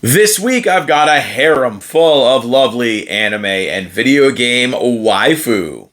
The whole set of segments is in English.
This week, I've got a harem full of lovely anime and video game waifu.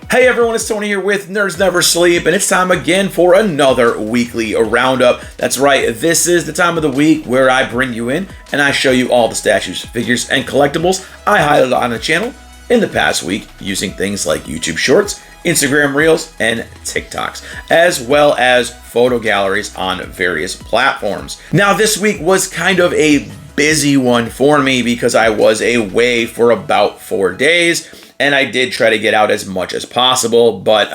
Hey everyone, it's Tony here with Nerds Never Sleep, and it's time again for another weekly roundup. That's right, this is the time of the week where I bring you in and I show you all the statues, figures, and collectibles I highlighted on the channel in the past week using things like YouTube Shorts, Instagram Reels, and TikToks, as well as photo galleries on various platforms. Now, this week was kind of a busy one for me because I was away for about 4 days, and I did try to get out as much as possible, but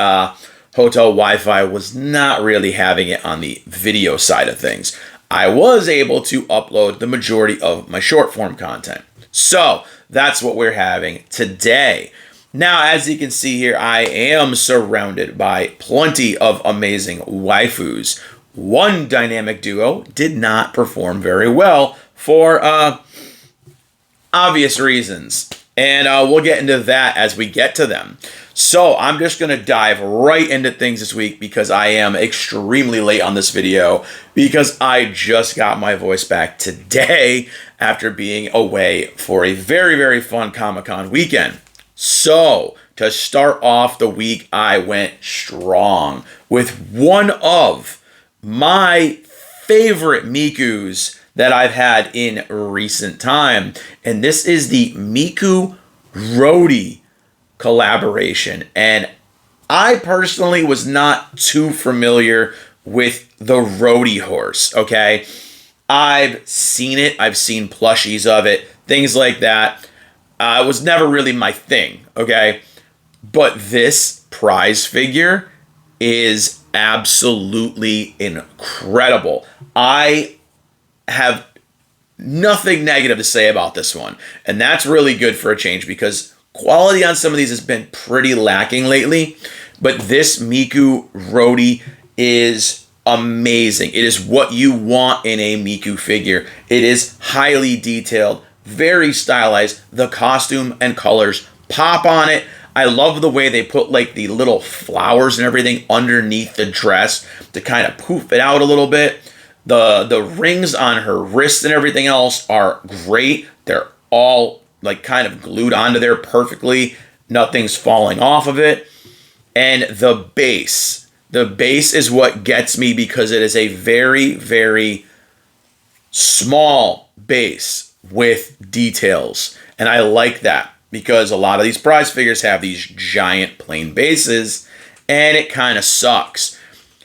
hotel Wi-Fi was not really having it on the video side of things. I was able to upload the majority of my short form content. So that's what we're having today. Now, as you can see here, I am surrounded by plenty of amazing waifus. One dynamic duo did not perform very well for obvious reasons. And we'll get into that as we get to them. So I'm just going to dive right into things this week because I am extremely late on this video because I just got my voice back today after being away for a very, very fun Comic-Con weekend. So to start off the week, I went strong with one of my favorite Mikus that I've had in recent time. And this is the Miku Rhodey collaboration. And I personally was not too familiar with the Rhodey horse, okay? I've seen it. I've seen plushies of it, things like that. It was never really my thing, okay? But this prize figure is absolutely incredible. I have nothing negative to say about this one. And that's really good for a change because quality on some of these has been pretty lacking lately. But this Miku Rhodey is amazing. It is what you want in a Miku figure. It is highly detailed, very stylized. The costume and colors pop on it. I love the way they put like the little flowers and everything underneath the dress to kind of poof it out a little bit. The rings on her wrists and everything else are great. They're all like kind of glued onto there perfectly. Nothing's falling off of it. And the base is what gets me because it is a very, very small base with details. And I like that because a lot of these prize figures have these giant plain bases and it kind of sucks.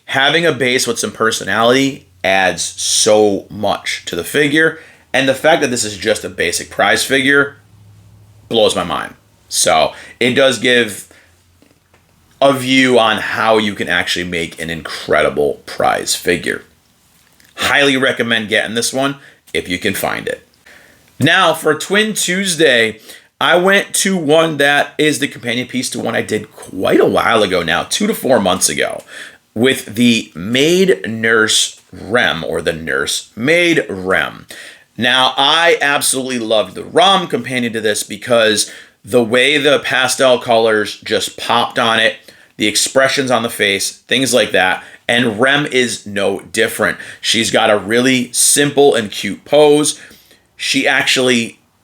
Having a base with some personality adds so much to the figure, and the fact that this is just a basic prize figure blows my mind. So it does give a view on how you can actually make an incredible prize figure. Highly recommend getting this one if you can find it. Now for Twin Tuesday, I went to one that is the companion piece to one I did quite a while ago now, 2 to 4 months ago, with the Maid Nurse Rem, or the Nurse Maid Rem. Now, I absolutely loved the ROM companion to this because the way the pastel colors just popped on it, the expressions on the face, things like that, and Rem is no different. She's got a really simple and cute pose.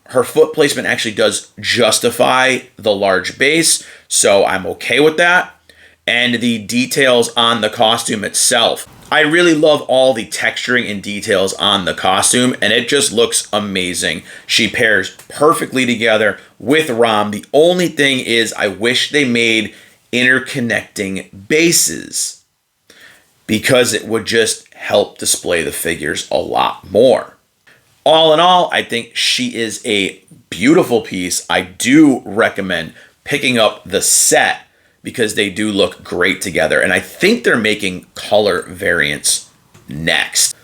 Her foot placement actually does justify the large base, so I'm okay with that. And the details on the costume itself. I really love all the texturing and details on the costume, and it just looks amazing. She pairs perfectly together with Rom. The only thing is I wish they made interconnecting bases because it would just help display the figures a lot more. All in all, I think she is a beautiful piece. I do recommend picking up the set because they do look great together. And I think they're making color variants next.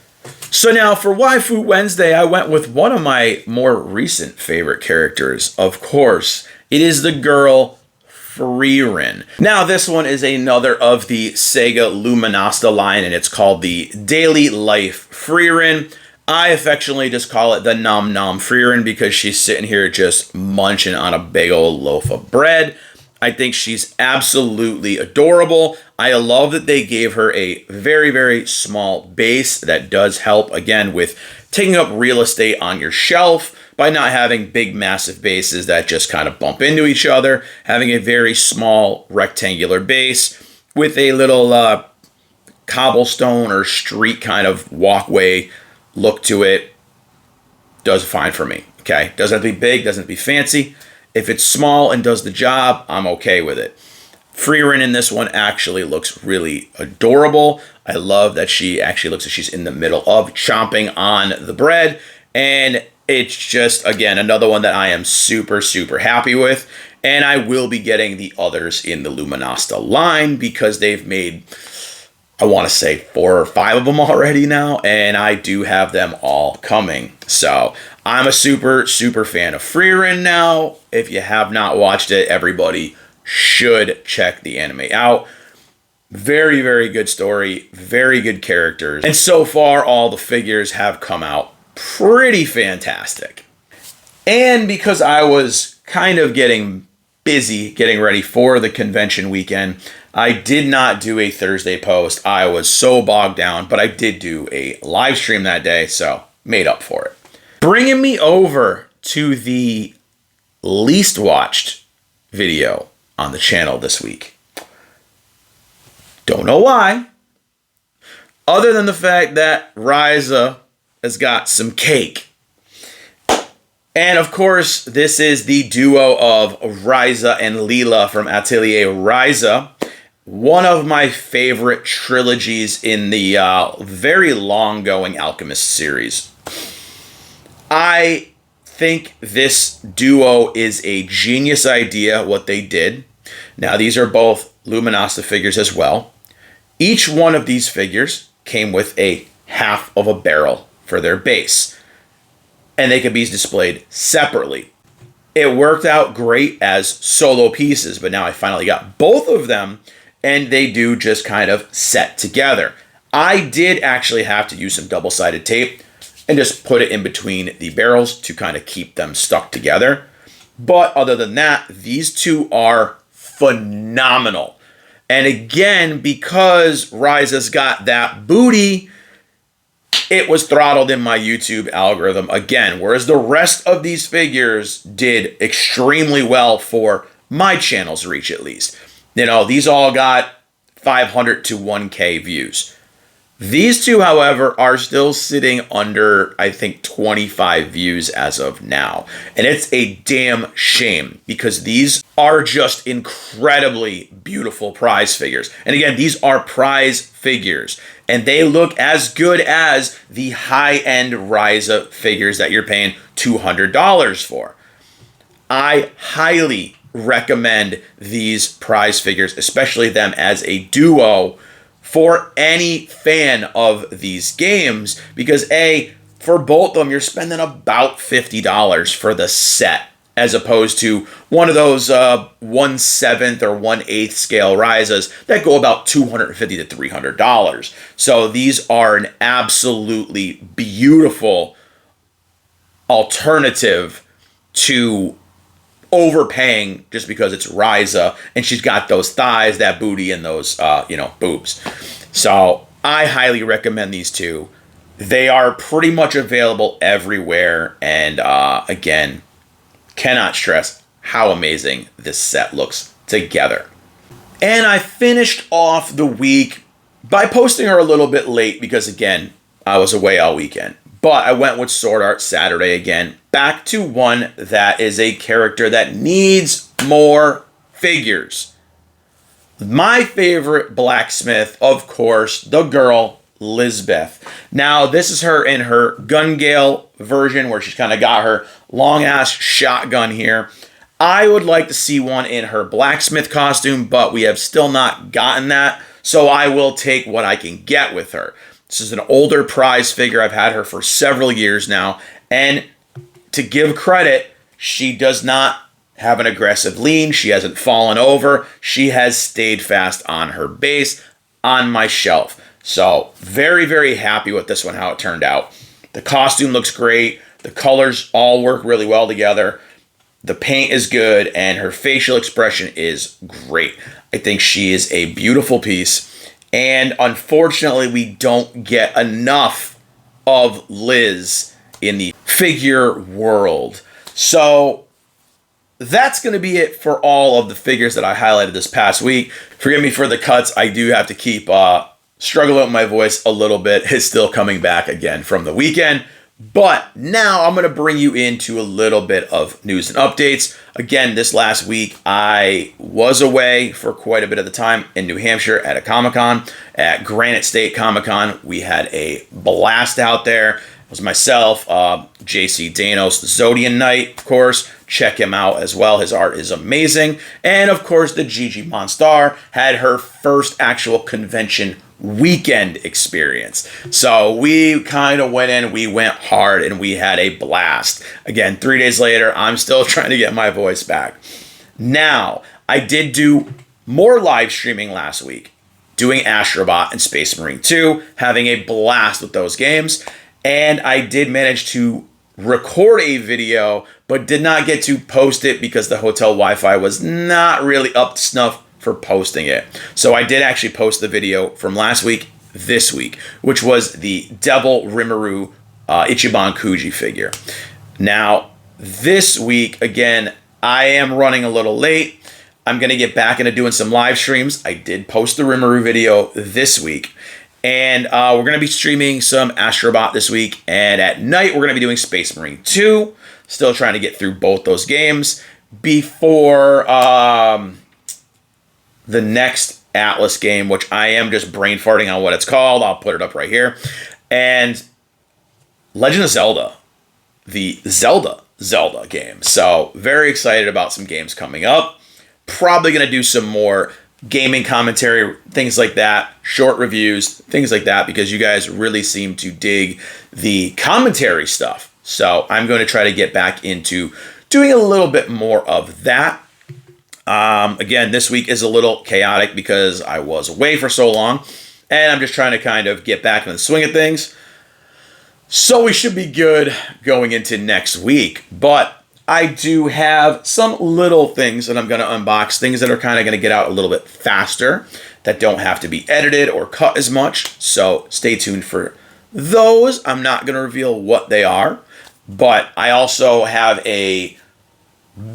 So now for Waifu Wednesday, I went with one of my more recent favorite characters. Of course, it is the girl Frieren. Now this one is another of the Sega Luminasta line, and it's called the Daily Life Frieren. I affectionately just call it the Nom Nom Frieren because she's sitting here just munching on a big old loaf of bread. I think she's absolutely adorable. I love that they gave her a very, very small base that does help, again, with taking up real estate on your shelf by not having big, massive bases that just kind of bump into each other, having a very small rectangular base with a little cobblestone or street kind of walkway look to it. Does fine for me, okay? Doesn't have to be big, doesn't have to be fancy. If it's small and does the job, I'm okay with it. Freerin in this one actually looks really adorable. I love that she actually looks like she's in the middle of chomping on the bread. And it's just, again, another one that I am super, super happy with. And I will be getting the others in the Luminasta line because they've made, I want to say 4 or 5 of them already now. And I do have them all coming. So I'm a super, super fan of Freerin now. If you have not watched it, everybody should check the anime out. Very, very good story, very good characters. And so far, all the figures have come out pretty fantastic. And because I was kind of getting busy getting ready for the convention weekend, I did not do a Thursday post. I was so bogged down, but I did do a live stream that day, so made up for it. Bringing me over to the least watched video on the channel this week. Don't know why. Other than the fact that Ryza has got some cake. And of course, this is the duo of Ryza and Leela from Atelier Ryza. One of my favorite trilogies in the very long-going Alchemist series. I think this duo is a genius idea, what they did. Now, these are both Luminasta figures as well. Each one of these figures came with a half of a barrel for their base, and they could be displayed separately. It worked out great as solo pieces, but now I finally got both of them, and they do just kind of set together. I did actually have to use some double-sided tape and just put it in between the barrels to kind of keep them stuck together. But other than that, these two are phenomenal. And again, because Ryza's got that booty, it was throttled in my YouTube algorithm again, whereas the rest of these figures did extremely well for my channel's reach, at least. You know, these all got 500 to 1K views. These two, however, are still sitting under, I think, 25 views as of now. And it's a damn shame because these are just incredibly beautiful prize figures. And again, these are prize figures. And they look as good as the high-end Ryza figures that you're paying $200 for. I highly recommend these prize figures, especially them as a duo, for any fan of these games, because A, for both of them, you're spending about $50 for the set, as opposed to one of those 1/7 or 1/8 scale Ryzas that go about $250 to $300. So these are an absolutely beautiful alternative to overpaying just because it's Ryza and she's got those thighs, that booty, and those boobs. So I highly recommend these two. They are pretty much available everywhere, and again, cannot stress how amazing this set looks together. And I finished off the week by posting her a little bit late because again, I was away all weekend. But I went with Sword Art Saturday again, back to one that is a character that needs more figures. My favorite blacksmith, of course, the girl, Lisbeth. Now, this is her in her Gun Gale version where she's kind of got her long-ass shotgun here. I would like to see one in her blacksmith costume, but we have still not gotten that, so I will take what I can get with her. This is an older prize figure. I've had her for several years now. And to give credit, she does not have an aggressive lean. She hasn't fallen over. She has stayed fast on her base on my shelf. So very, very happy with this one, how it turned out. The costume looks great. The colors all work really well together. The paint is good. And her facial expression is great. I think she is a beautiful piece. And unfortunately, we don't get enough of Liz in the figure world. So that's going to be it for all of the figures that I highlighted this past week. Forgive me for the cuts. I do have to keep struggling with my voice a little bit. It's still coming back again from the weekend. But now I'm going to bring you into a little bit of news and updates. Again, this last week, I was away for quite a bit of the time in New Hampshire at a Comic-Con, at Granite State Comic-Con. We had a blast out there. It was myself, JC Danos, the Zodian Knight, of course. Check him out as well. His art is amazing. And of course, the Gigi Monstar had her first actual convention weekend experience. So we kind of went in, we went hard, and we had a blast. Again, 3 days later, I'm still trying to get my voice back. Now, I did do more live streaming last week, doing Astrobot and Space Marine 2, having a blast with those games. And I did manage to record a video, but did not get to post it because the hotel Wi-Fi was not really up to snuff for posting it. So I did actually post the video from last week, this week, which was the Devil Rimuru Ichiban Kuji figure. Now, this week, again, I am running a little late. I'm going to get back into doing some live streams. I did post the Rimuru video this week. And we're going to be streaming some Astrobot this week. And at night, we're going to be doing Space Marine 2. Still trying to get through both those games before the next Atlas game, which I am just brain farting on what it's called. I'll put it up right here. And Legend of Zelda, the Zelda game. So very excited about some games coming up. Probably going to do some more gaming commentary, things like that, short reviews, things like that, because you guys really seem to dig the commentary stuff. So I'm going to try to get back into doing a little bit more of that. Again, this week is a little chaotic because I was away for so long, and I'm just trying to kind of get back in the swing of things. So we should be good going into next week, but I do have some little things that I'm going to unbox, things that are kind of going to get out a little bit faster, that don't have to be edited or cut as much. So stay tuned for those. I'm not going to reveal what they are, but I also have a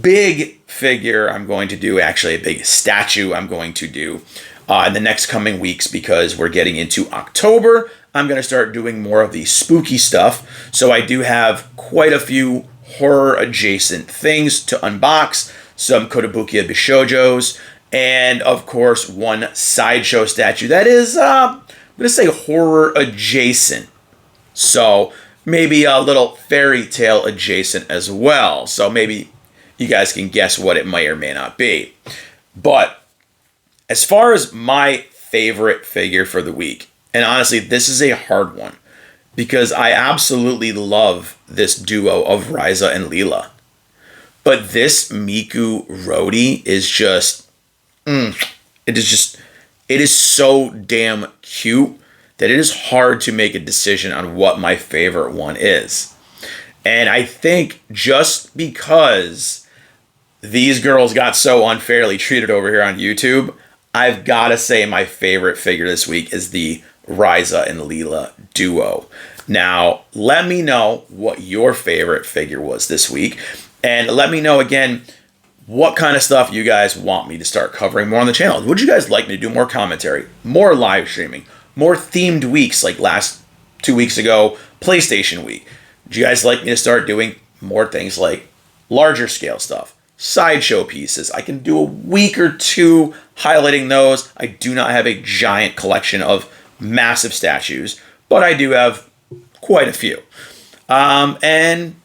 big figure I'm going to do, actually a big statue I'm going to do in the next coming weeks, because we're getting into October. I'm going to start doing more of the spooky stuff. So I do have quite a few horror adjacent things to unbox, some Kotobukiya Bishojos, and of course one sideshow statue that is I'm gonna say horror adjacent, so maybe a little fairy tale adjacent as well. So maybe you guys can guess what it may or may not be. But as far as my favorite figure for the week, and honestly this is a hard one, because I absolutely love this duo of Ryza and Leela. But this Miku Rhodey is just, it is so damn cute that it is hard to make a decision on what my favorite one is. And I think just because these girls got so unfairly treated over here on YouTube, I've got to say my favorite figure this week is the Ryza and Leela duo. Now, let me know what your favorite figure was this week. And let me know, again, what kind of stuff you guys want me to start covering more on the channel. Would you guys like me to do more commentary, more live streaming, more themed weeks like last 2 weeks ago, PlayStation Week? Would you guys like me to start doing more things like larger scale stuff, sideshow pieces? I can do a week or two highlighting those. I do not have a giant collection of massive statues, but I do have quite a few. And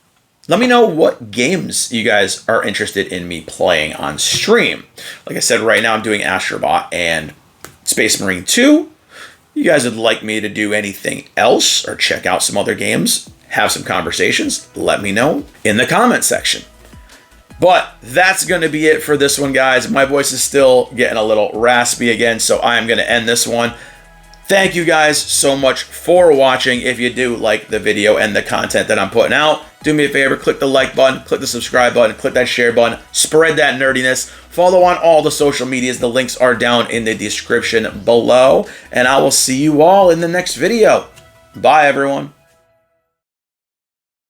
let me know what games you guys are interested in me playing on stream. Like I said, right now I'm doing Astrobot and Space Marine 2. You guys would like me to do anything else or check out some other games, have some conversations, let me know in the comment section. But that's going to be it for this one, guys. My voice is still getting a little raspy again, so I'm going to end this one. Thank you guys so much for watching. If you do like the video and the content that I'm putting out, do me a favor, click the like button, click the subscribe button, click that share button, spread that nerdiness, follow on all the social medias. The links are down in the description below, and I will see you all in the next video. Bye, everyone.